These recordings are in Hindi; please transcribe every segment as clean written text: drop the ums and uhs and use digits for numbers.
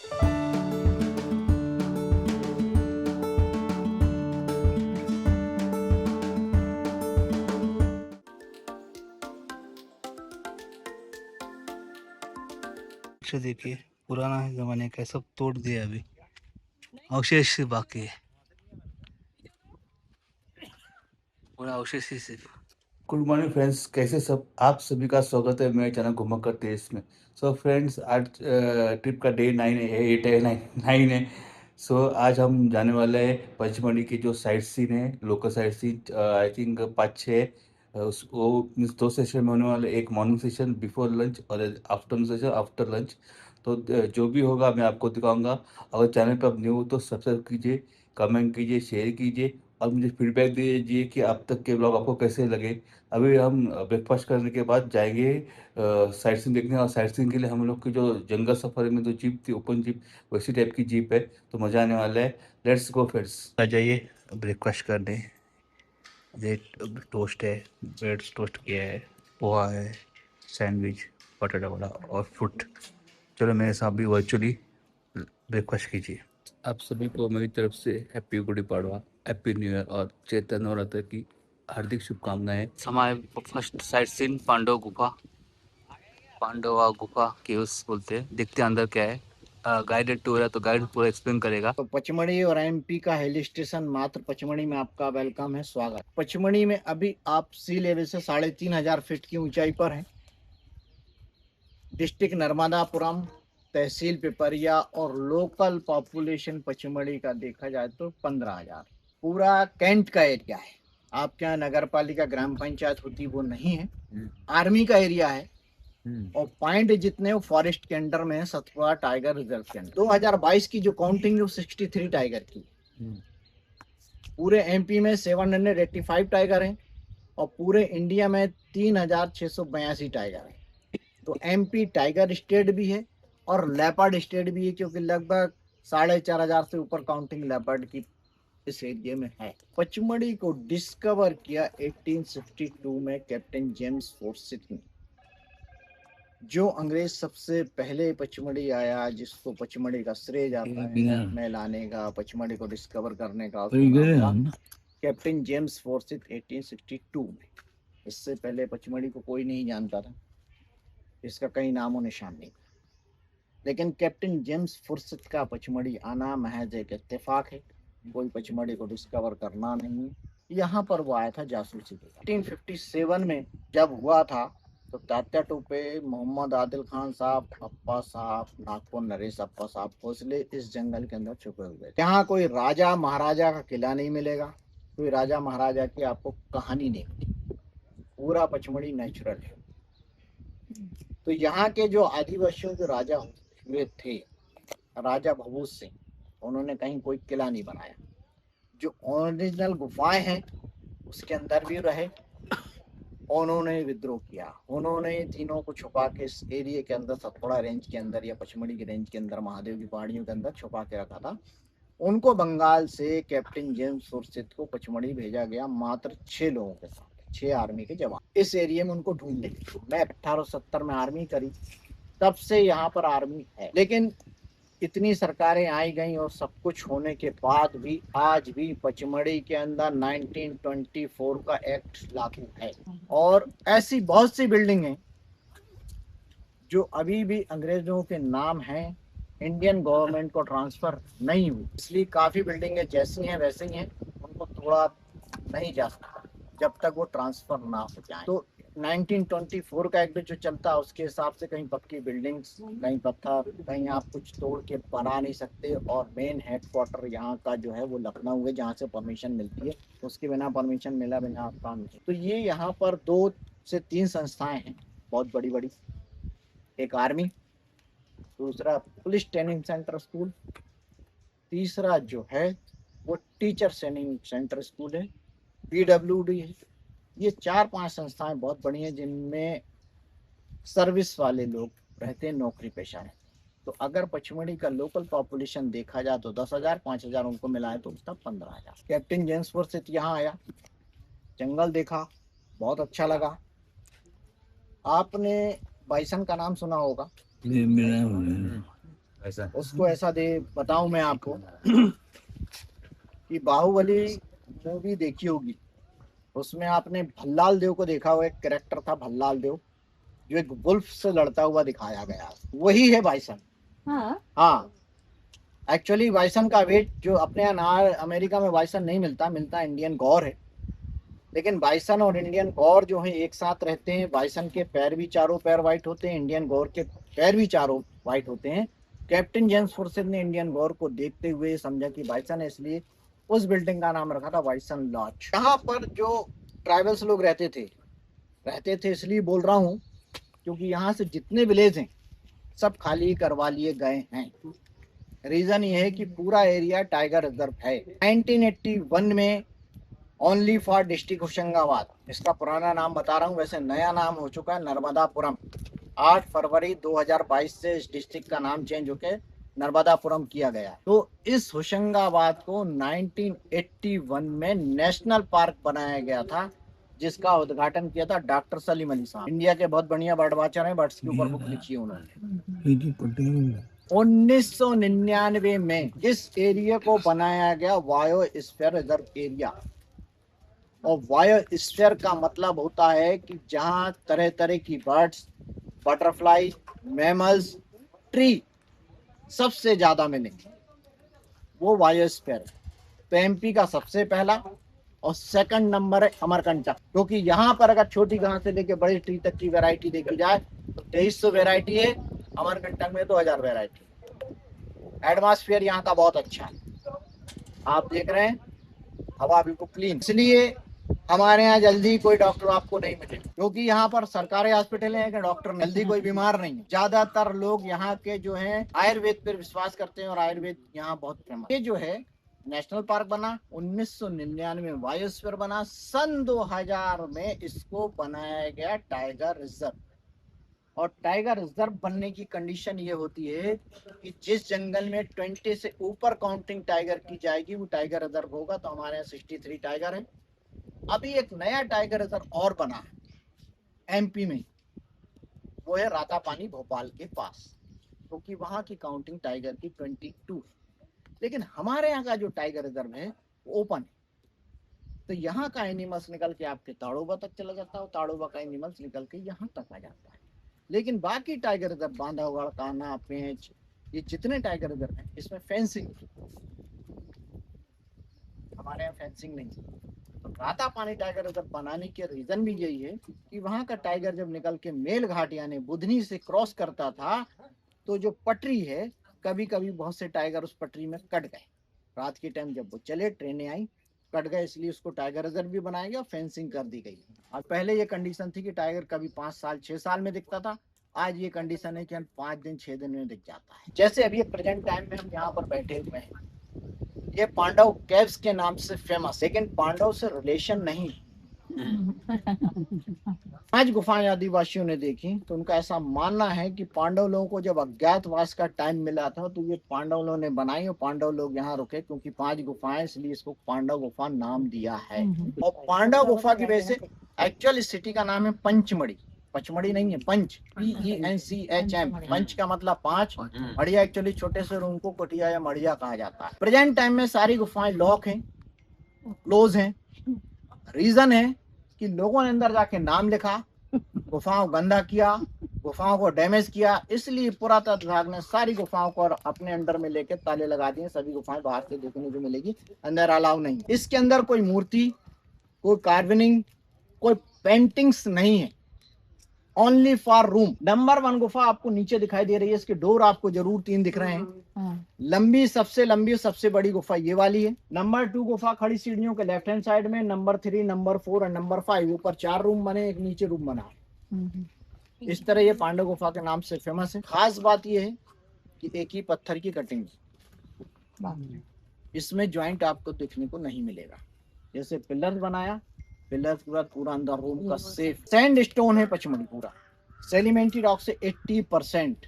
पीछे देखिए, पुराना जमाने का सब तोड़ दिया, अभी अवशेष से बाकी है, पूरा अवशेष ही सिर्फ। गुड मॉर्निंग फ्रेंड्स, कैसे सब आप सभी का स्वागत है मेरे चैनल घुमा कर देश में। सो फ्रेंड्स, आज ट्रिप का डे 9 है, 8 है, 9 है। सो आज हम जाने वाले हैं पचमढ़ी की जो साइट सीन है, local sightseeing. I think 5-6 उस वो मीन्स 2 सेशन में होने वाले, एक मॉर्निंग सेशन बिफोर लंच और आफ्टरनून सेशन आफ्टर लंच। तो जो भी होगा मैं आपको दिखाऊंगा। अगर चैनल पर आप न्यू हो तो सब्सक्राइब कीजिए, कमेंट कीजिए, शेयर कीजिए और मुझे फीडबैक दीजिए कि अब तक के ब्लॉग आपको कैसे लगे। अभी हम ब्रेकफास्ट करने के बाद जाएंगे साइट सीन देखने, और साइट सीन के लिए हम लोग की जो जंगल सफारी में जो जीप थी, ओपन जीप, वैसी टाइप की जीप है, तो मज़ा आने वाला है। लेट्स गो फ्रेंड्स, आ जाइए ब्रेकफास्ट करने। ये टोस्ट है, ब्रेड टोस्ट किया है, पोहा है, सैंडविच, बटाटा वड़ा और फ्रूट। चलो मेरे साथ भी वर्चुअली ब्रेकफास्ट कीजिए। आप सभी को मेरी तरफ से happy Gudi Padwa, happy new year और चैत्र नवरात्र की हार्दिक शुभकामनाएं। हमारे फर्स्ट साइट सीन पांडव गुफा, पांडवा गुफा केव्स बोलते हैं। देखते हैं अंदर क्या है। गाइडेड टूर है तो गाइड पूरा एक्सप्लेन करेगा। तो पचमढ़ी और एमपी का हिल स्टेशन मात्र पचमढ़ी में आपका वेलकम है, स्वागत। पचमढ़ी में अभी आप सी लेवल से 3500 फीट की ऊंचाई पर हैं। डिस्ट्रिक्ट नर्मदापुरम, तहसील पिपरिया और लोकल पॉपुलेशन पचमढ़ी का देखा जाए तो 15,000। पूरा कैंट का एरिया है। आपके यहाँ नगर पालिका ग्राम पंचायत होती वो नहीं है, आर्मी का एरिया है। और पॉइंट जितने वो फॉरेस्ट के अंडर में है, सतपुड़ा टाइगर रिजर्व के अंदर। 2022 की जो काउंटिंग है वो 63 टाइगर की। पूरे एमपी में 785 टाइगर हैं और पूरे इंडिया में 3,682 टाइगर हैं। तो एमपी टाइगर स्टेट भी है और लेपर्ड स्टेट भी है, क्योंकि लगभग 4,500 से ऊपर काउंटिंग लेपर्ड की इस एरिया में है। पचमढ़ी को डिस्कवर किया 1862 में कैप्टन जेम्स फॉर्सिथ ने। जो अंग्रेज सबसे पहले पचमढ़ी आया, जिसको पचमढ़ी का श्रेय जाता है में लाने का, पचमढ़ी को डिस्कवर करने का, कैप्टन जेम्स फॉर्सिथ 1862 में। इससे पहले पचमढ़ी को कोई नहीं जानता था, इसका कहीं नामो निशान नहीं। लेकिन कैप्टन जेम्स फॉर्सिथ का पचमढ़ी आना महज एक इत्तेफाक है, कोई पचमढ़ी को डिस्कवर करना नहीं। यहाँ पर वो आया था जासूसी के। 1857 में जब हुआ था तो तात्या टोपे, मोहम्मद आदिल खान साहब, अप्पा साहब, नागपुर नरेश अप्पा साहब घोंसले इस जंगल के अंदर छुपे हुए। यहाँ कोई राजा महाराजा का किला नहीं मिलेगा, कोई राजा महाराजा की आपको कहानी नहीं मिलेगी। पूरा पचमढ़ी नेचुरल है। तो यहाँ के जो आदिवासियों के राजा हुए थे, राजा भभूत सिंह, उन्होंने कहीं कोई किला नहीं बनाया। जो ओरिजिनल गुफाएं हैं उसके अंदर भी रहे। उन्होंने विद्रोह किया, उन्होंने तीनों को छुपा के इस एरिया के अंदर, सतपुड़ा रेंज के अंदर या पचमढ़ी की रेंज के अंदर, महादेव की पहाड़ियों के अंदर छुपा के रखा था। उनको बंगाल से कैप्टन जेम्स फॉर्सिथ को पचमढ़ी भेजा गया, मात्र 6 लोगों के साथ, 6 आर्मी के जवान। इस एरिया में उनको ढूंढने के लिए मैं 1870 में आर्मी करी, तब से यहाँ पर आर्मी है। लेकिन इतनी सरकारें आई गई और सब कुछ होने के बाद भी आज भी पचमढ़ी के अंदर 1924 का एक्ट लागू है। और ऐसी बहुत सी बिल्डिंग हैं जो अभी भी अंग्रेजों के नाम हैं, इंडियन गवर्नमेंट को ट्रांसफर नहीं हुई। इसलिए काफी बिल्डिंगें जैसी हैं वैसे ही हैं, उनको तोड़ा नहीं जा सकता जब तक वो ट्रांसफर ना हो जाए। तो 1924 का एक्ट जो चलता है उसके हिसाब से कहीं पक्की बिल्डिंग्स, कहीं पत्थर, कहीं आप कुछ तोड़ के बना नहीं सकते। और मेन हेडक्वार्टर यहाँ का जो है वो लखनऊ है, जहाँ से परमिशन मिलती है। उसके बिना परमिशन मिला बिना आप काम नहीं। तो ये यहाँ पर 2 से 3 संस्थाएं हैं बहुत बड़ी बड़ी। एक आर्मी, दूसरा पुलिस ट्रेनिंग सेंटर स्कूल, तीसरा जो है वो टीचर ट्रेनिंग सेंटर स्कूल है, PWD है। ये 4-5 संस्थाएं बहुत बड़ी हैं जिनमें सर्विस वाले लोग रहते हैं, नौकरी पेशा है। तो अगर पचमढ़ी का लोकल पॉपुलेशन देखा जाए तो 10,000, 5,000 उनको मिला है, तो उसका 15,000। कैप्टन जेम्स फॉर्सिथ यहाँ आया, जंगल देखा, बहुत अच्छा लगा। आपने बाइसन का नाम सुना होगा। ऐसा उसको ऐसा दे बताऊं मैं आपको कि बाहुबली मूवी देखी होगी, उसमें आपने भल्लाल देव को देखा हुआ, एक कैरेक्टर था भल्लाल देव जो एक वुल्फ से लड़ता हुआ दिखाया गया, वही है बाइसन। हाँ, एक्चुअली बाइसन का वेट जो अपने यहाँ अमेरिका में बाइसन नहीं मिलता, मिलता इंडियन गौर है, लेकिन बाइसन और इंडियन गौर जो है एक साथ रहते हैं। बाइसन के पैर भी चारों पैर वाइट होते हैं, इंडियन गौर के पैर भी चारों वाइट होते हैं। कैप्टन जेम्स फॉर्सिथ ने इंडियन गौर को देखते हुए समझा कि बाइसन है, इसलिए उस बिल्डिंग का नाम रखा था बाइसन लॉज। यहाँ पर जो ट्राइबल्स लोग रहते थे इसलिए बोल रहा हूँ क्योंकि यहाँ से जितने विलेज हैं सब खाली करवा लिए गए हैं। रीजन ये है कि पूरा एरिया टाइगर रिजर्व है। 1981 में ओनली फॉर डिस्ट्रिक्ट होशंगाबाद, इसका पुराना नाम बता रहा हूँ, वैसे नया नाम हो चुका है नर्मदापुरम। 8 फरवरी 2022 से इस डिस्ट्रिक्ट का नाम चेंज होकर नर्मदापुरम किया गया। तो इस होशंगाबाद को 1981 में नेशनल पार्क बनाया गया था, जिसका उद्घाटन किया था डॉक्टर सलीम अली साहब। इंडिया के बहुत बढ़िया बर्ड वॉचर हैं, बर्ड्स के ऊपर बुक लिखी है उन्होंने। 1999 में इस एरिया को बनाया गया बायोस्फीयर रिजर्व एरिया। और बायोस्फीयर का मतलब होता है कि जहां तरह तरह की बर्ड्स, बटरफ्लाई, मैमल्स, ट्री सबसे ज्यादा मिलेंगे, वो बायोस्फीयर। तो एमपी का सबसे पहला और सेकंड नंबर है अमरकंटक, क्योंकि यहाँ पर अगर छोटी घास से लेके बड़ी ट्री तक की वैरायटी देखी जाए तो 2300 वैरायटी है, अमरकंटक में 2000 वैरायटी। एटमॉस्फेयर यहाँ का बहुत अच्छा है, आप देख रहे हैं हवा बिल्कुल क्लीन। इसलिए हमारे यहाँ जल्दी कोई डॉक्टर आपको नहीं मिले, क्योंकि यहाँ पर सरकारी हॉस्पिटल है कि डॉक्टर जल्दी कोई बीमार नहीं है। ज्यादातर लोग यहाँ के जो है आयुर्वेद पर विश्वास करते हैं और आयुर्वेद यहाँ बहुत फेमस। ये जो है नेशनल पार्क बना 1999 में, बायोस्फीयर बना, सन 2000 में इसको बनाया गया टाइगर रिजर्व। और टाइगर रिजर्व बनने की कंडीशन ये होती है कि जिस जंगल में 20 से ऊपर काउंटिंग टाइगर की जाएगी वो टाइगर रिजर्व होगा। तो हमारे यहाँ 63 टाइगर है। अभी एक नया टाइगर रिजर्व और बना है एमपी में, वो है रातापानी भोपाल के पास, क्योंकि वहां की काउंटिंग टाइगर की 22 है। लेकिन हमारे यहाँ का जो टाइगर रिजर्व है वो ओपन है। तो यहाँ का एनिमल्स निकल के आपके ताड़ोबा तक चला जाता है, ताड़ोबा का एनिमल्स निकल के यहाँ तक आ जाता है। लेकिन बाकी टाइगर रिजर्व, बांधवगढ़, कान्हा, पेंच, ये जितने टाइगर रिजर्व हैं इसमें फेंसिंग, हमारे यहाँ फेंसिंग नहीं है। तो रातापानी टाइगर रिजर्व बनाने के रीजन भी यही है कि वहां का टाइगर जब निकल के मेल घाट यानी बुधनी से क्रॉस करता था तो जो पटरी है, कभी कभी बहुत से टाइगर उस पटरी में कट गए। रात के टाइम जब वो चले, ट्रेनें आई, कट गए, इसलिए उसको टाइगर रिजर्व भी बनाया गया और फेंसिंग कर दी गई। और पहले ये कंडीशन थी कि टाइगर कभी 5 साल 6 साल में दिखता था, आज ये कंडीशन है कि हम 5 दिन 6 दिन में दिख जाता है। जैसे अभी प्रेजेंट टाइम में हम यहाँ पर बैठे हुए हैं, ये पांडव केव्स के नाम से फेमस, लेकिन पांडव से रिलेशन नहीं। 5 गुफाएं आदिवासियों ने देखी तो उनका ऐसा मानना है कि पांडव लोगों को जब अज्ञातवास का टाइम मिला था तो ये पांडव लोगों ने बनाई और पांडव लोग यहाँ रुके, क्योंकि 5 गुफाएं, इसलिए इसको पांडव गुफा नाम दिया है। और पांडव गुफा की वजह से एक्चुअल सिटी का नाम है पंचमढ़ी। पचमढ़ी नहीं है, पंच, PENCHM। पंच का मतलब 5, मढ़िया एक्चुअली छोटे से रूम को कुटिया या मढ़िया कहा जाता है। प्रेजेंट टाइम में सारी गुफाएं लॉक हैं, क्लोज हैं। रीजन है कि लोगों ने अंदर जाके नाम लिखा, गुफाओं को गंदा किया, गुफाओं को डैमेज किया, इसलिए पुरातत्व विभाग ने सारी गुफाओं को अपने अंडर में लेके ताले लगा दिए। सभी गुफाएं बाहर से देखने को मिलेगी, अंदर अलाउ नहीं। इसके अंदर कोई मूर्ति, कोई कार्विंग, कोई पेंटिंग्स नहीं है, ओनली फॉर रूम। नंबर 1 गुफा आपको नीचे दिखाई दे रही है, इसके डोर आपको जरूर 3 दिख रहे हैं। लंबी, सबसे लंबी, सबसे बड़ी गुफा ये वाली है। नंबर 2 गुफा खड़ी सीढ़ियों के लेफ्ट हैंड साइड में। नंबर 3, नंबर 4 और नंबर 5 ऊपर 4 रूम बने, एक नीचे रूम बना। इस तरह ये पांडव गुफा के नाम से फेमस है। खास बात ये है कि एक ही पत्थर की कटिंग, इसमें ज्वाइंट आपको देखने को नहीं मिलेगा। जैसे पिलर बनाया, पिलर पूरा अंदर रूम का सेफ। सैंड स्टोन है पचमढ़ी पूरा, सेडिमेंट्री रॉक से 80%।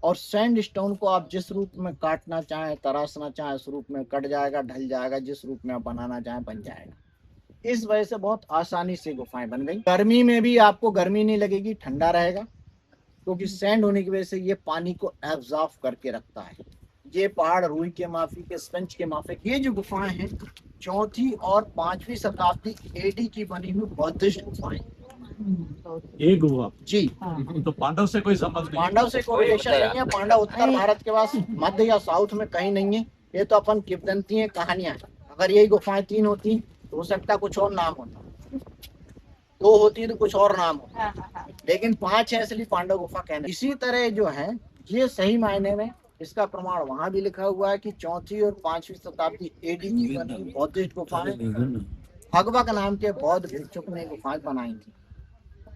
और सैंड स्टोन को आप जिस रूप में काटना चाहें, तराशना चाहें, उस रूप में कट जाएगा, ढल जाएगा, जिस रूप में आप बनाना चाहें बन जाएगा। इस वजह से बहुत आसानी से गुफाएं बन गई। गर्मी में भी आपको गर्मी नहीं लगेगी, ठंडा रहेगा। क्योंकि सैंड होने की वजह से ये पानी को एब्जॉर्ब करके रखता है। ये पहाड़ रुई के माफिक, स्पंज के माफिक, ये जो गुफाएं हैं 4वीं और 5वीं शताब्दी एडी की बनी हुई बौद्धिस्ट गुफाएं। एक हुआ जी, तो पांडव से कोई संबंध नहीं। पांडव से कोई रिलेशन नहीं है। पांडव उत्तर भारत के पास मध्य या साउथ में कहीं नहीं है। ये तो अपन किंवदंती है, कहानियां हैं। अगर यही गुफाएं 3 होती तो हो सकता कुछ और नाम होता, 2 होती तो कुछ और नाम होता, लेकिन 5 है इसलिए पांडव गुफा कहना। इसी तरह जो है ये सही मायने में इसका प्रमाण वहां भी लिखा हुआ है कि 4वीं और 5वीं शताब्दी एडी की बनी बौद्धिस्ट गुफाएं भगवक नाम के बौद्ध भिक्षुक ने गुफाएं बनाई थी।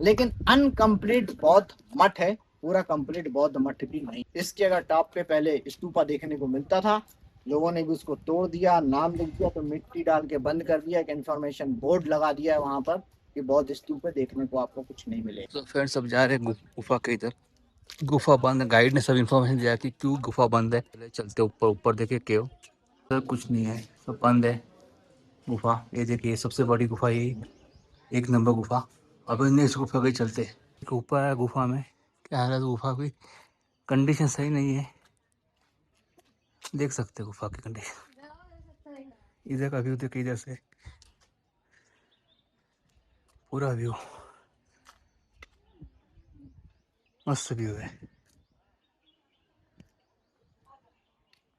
लेकिन अनकम्प्लीट बौद्ध मठ है, पूरा कंप्लीट बौद्ध मठ भी नहीं। इसके अगर टॉप पे पहले स्तूपा देखने को मिलता था, लोगों ने भी उसको तोड़ दिया, नाम लिख दिया, तो मिट्टी डाल के बंद कर दिया। एक इंफॉर्मेशन बोर्ड लगा दिया है वहां पर कि बौद्ध स्तूप देखने को आपको कुछ नहीं मिलेगा। तो फ्रेंड्स अब जा रहे हैं गुफा के इधर। गुफा बंद है, गाइड ने सब इन्फॉर्मेशन दिया कि क्यों गुफा बंद है। पहले चलते ऊपर, ऊपर देखे क्यों सर कुछ नहीं है, सब बंद है गुफा। ये देखिए सबसे बड़ी गुफा यही, 1 नंबर गुफा। अब नेक्स्ट गुफा के चलते एक ऊपर है। गुफा में क्या हालत, गुफा की कंडीशन सही नहीं है, देख सकते हैं गुफा की कंडीशन। इधर का व्यू देखिए, इधर से पूरा व्यू मस्त व्यू है।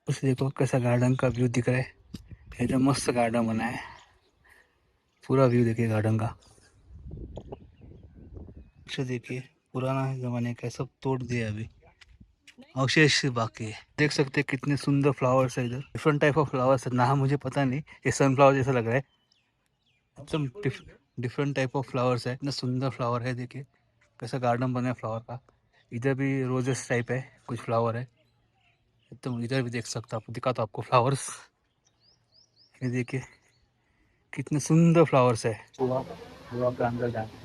उस देखो कैसा गार्डन का व्यू दिख रहा है, एकदम मस्त गार्डन बना है। पूरा व्यू देखिए गार्डन का। अच्छा देखिए पुराना जमाने का, सब तोड़ दिया अभी, अवशेष बाकी है। देख सकते हैं कितने सुंदर फ्लावर्स है इधर, डिफरेंट टाइप ऑफ फ्लावर्स है, नाम मुझे पता नहीं। ये सनफ्लावर जैसा लग रहा है, एकदम डिफरेंट टाइप ऑफ फ्लावर्स है। इतना सुंदर फ्लावर है, देखिए कैसा गार्डन बना है फ्लावर का। इधर भी रोजेस टाइप है, कुछ फ्लावर है एकदम। इधर भी देख सकते हो, आपको दिखा तो आपको फ्लावर्स, ये देखिए कितने सुंदर फ्लावर्स है। हुआ का अंदर जाना